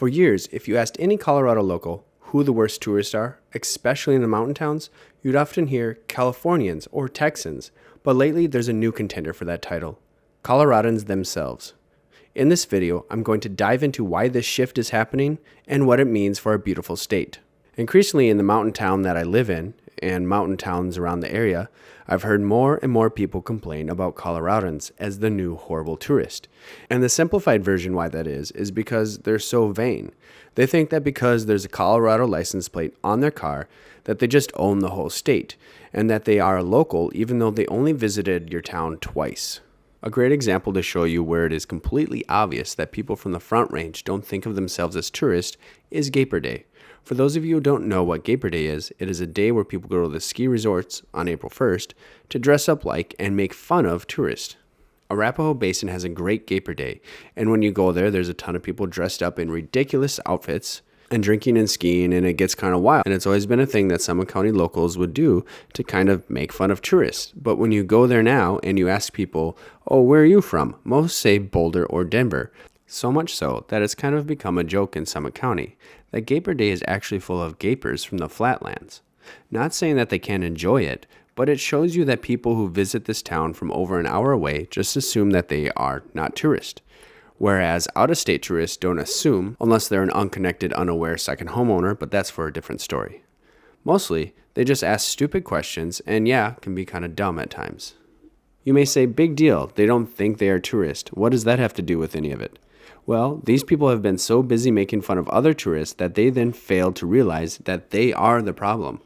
For years, if you asked any Colorado local who the worst tourists are, especially in the mountain towns, you'd often hear Californians or Texans, but lately there's a new contender for that title, Coloradans themselves. In this video, I'm going to dive into why this shift is happening and what it means for our beautiful state. Increasingly in the mountain town that I live in, and mountain towns around the area, I've heard more and more people complain about Coloradans as the new horrible tourist. And the simplified version why that is because they're so vain. They think that because there's a Colorado license plate on their car, that they just own the whole state, and that they are a local even though they only visited your town twice. A great example to show you where it is completely obvious that people from the Front Range don't think of themselves as tourists is Gaper Day. For those of you who don't know what Gaper Day is, it is a day where people go to the ski resorts on April 1st to dress up like and make fun of tourists. Arapahoe Basin has a great Gaper Day, and when you go there's a ton of people dressed up in ridiculous outfits and drinking and skiing, and it gets kind of wild. And it's always been a thing that Summit County locals would do to kind of make fun of tourists. But when you go there now and you ask people, oh, where are you from? Most say Boulder or Denver. So much so that it's kind of become a joke in Summit County that Gaper Day is actually full of gapers from the flatlands. Not saying that they can't enjoy it, but it shows you that people who visit this town from over an hour away just assume that they are not tourists. Whereas out-of-state tourists don't assume unless they're an unconnected, unaware second homeowner, but that's for a different story. Mostly, they just ask stupid questions and can be kind of dumb at times. You may say, big deal, they don't think they are tourists. What does that have to do with any of it? Well, these people have been so busy making fun of other tourists that they then failed to realize that they are the problem,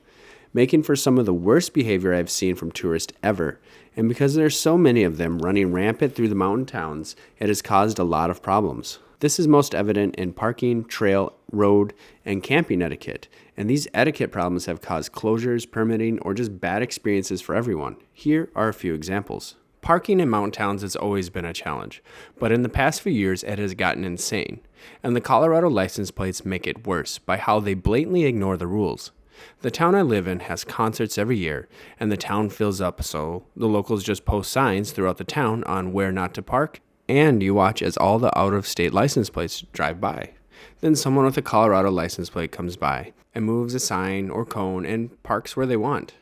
making for some of the worst behavior I've seen from tourists ever. And because there's so many of them running rampant through the mountain towns, it has caused a lot of problems. This is most evident in parking, trail, road, and camping etiquette. And these etiquette problems have caused closures, permitting, or just bad experiences for everyone. Here are a few examples. Parking in mountain towns has always been a challenge, but in the past few years it has gotten insane. And the Colorado license plates make it worse by how they blatantly ignore the rules. The town I live in has concerts every year, and the town fills up, so the locals just post signs throughout the town on where not to park, and you watch as all the out-of-state license plates drive by. Then someone with a Colorado license plate comes by and moves a sign or cone and parks where they want.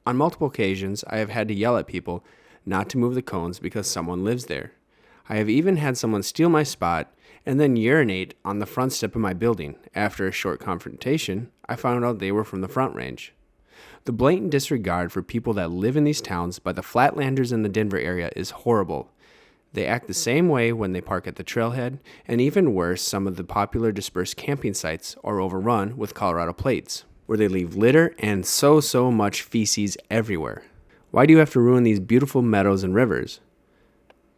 On multiple occasions, I have had to yell at people not to move the cones because someone lives there. I have even had someone steal my spot and then urinate on the front step of my building. After a short confrontation, I found out they were from the Front Range. The blatant disregard for people that live in these towns by the Flatlanders in the Denver area is horrible. They act the same way when they park at the trailhead, and even worse, some of the popular dispersed camping sites are overrun with Colorado plates, where they leave litter and so much feces everywhere. Why do you have to ruin these beautiful meadows and rivers?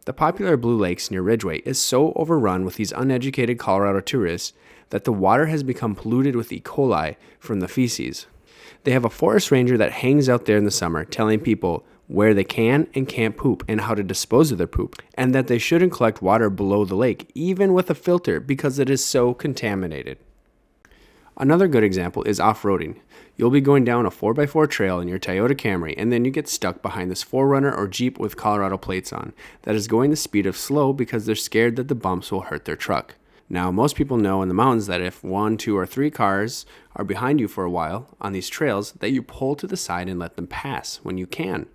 The popular Blue Lakes near Ridgway is so overrun with these uneducated Colorado tourists that the water has become polluted with E. coli from the feces. They have a forest ranger that hangs out there in the summer telling people where they can and can't poop and how to dispose of their poop, and that they shouldn't collect water below the lake, even with a filter, because it is so contaminated. Another good example is off-roading. You'll be going down a 4x4 trail in your Toyota Camry, and then you get stuck behind this 4Runner or Jeep with Colorado plates on that is going the speed of slow because they're scared that the bumps will hurt their truck. Now, most people know in the mountains that if 1, 2, or 3 cars are behind you for a while on these trails, that you pull to the side and let them pass when you can.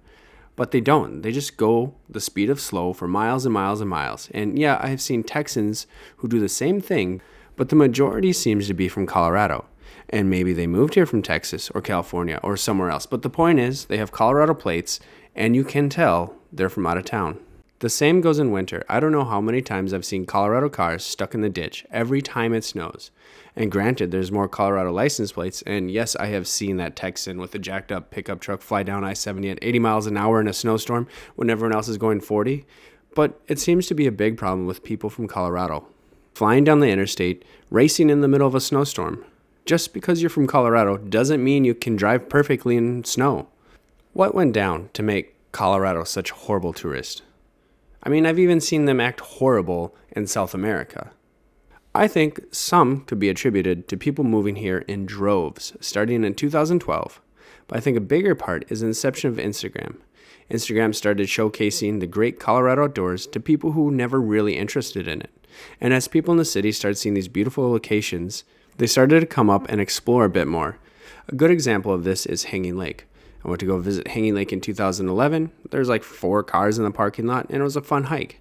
But they don't. They just go the speed of slow for miles and miles and miles. And I have seen Texans who do the same thing, but the majority seems to be from Colorado. And maybe they moved here from Texas or California or somewhere else. But the point is, they have Colorado plates, and you can tell they're from out of town. The same goes in winter. I don't know how many times I've seen Colorado cars stuck in the ditch every time it snows. And granted, there's more Colorado license plates, and yes, I have seen that Texan with a jacked up pickup truck fly down I-70 at 80 miles an hour in a snowstorm when everyone else is going 40. But it seems to be a big problem with people from Colorado. Flying down the interstate, racing in the middle of a snowstorm. Just because you're from Colorado doesn't mean you can drive perfectly in snow. What went down to make Colorado such a horrible tourist? I mean, I've even seen them act horrible in South America. I think some could be attributed to people moving here in droves, starting in 2012. But I think a bigger part is the inception of Instagram. Instagram started showcasing the great Colorado outdoors to people who were never really interested in it. And as people in the city started seeing these beautiful locations, they started to come up and explore a bit more. A good example of this is Hanging Lake. I went to go visit Hanging Lake in 2011. There's like 4 cars in the parking lot, and it was a fun hike.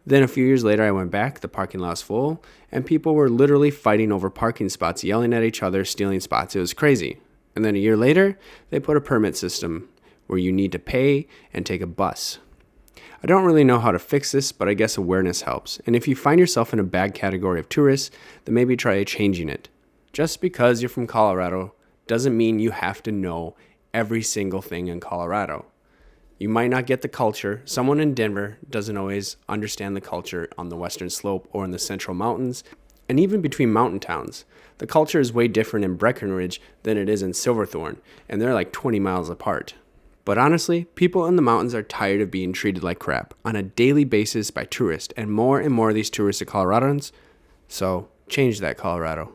Then a few years later, I went back, the parking lot was full, and people were literally fighting over parking spots, yelling at each other, stealing spots. It was crazy. And then a year later, they put a permit system where you need to pay and take a bus. I don't really know how to fix this, but I guess awareness helps. And if you find yourself in a bad category of tourists, then maybe try changing it. Just because you're from Colorado doesn't mean you have to know every single thing in Colorado. You might not get the culture. Someone in Denver doesn't always understand the culture on the Western Slope or in the Central Mountains, and even between mountain towns. The culture is way different in Breckenridge than it is in Silverthorne, and they're like 20 miles apart. But honestly, people in the mountains are tired of being treated like crap on a daily basis by tourists, and more of these tourists are Coloradans. So change that, Colorado.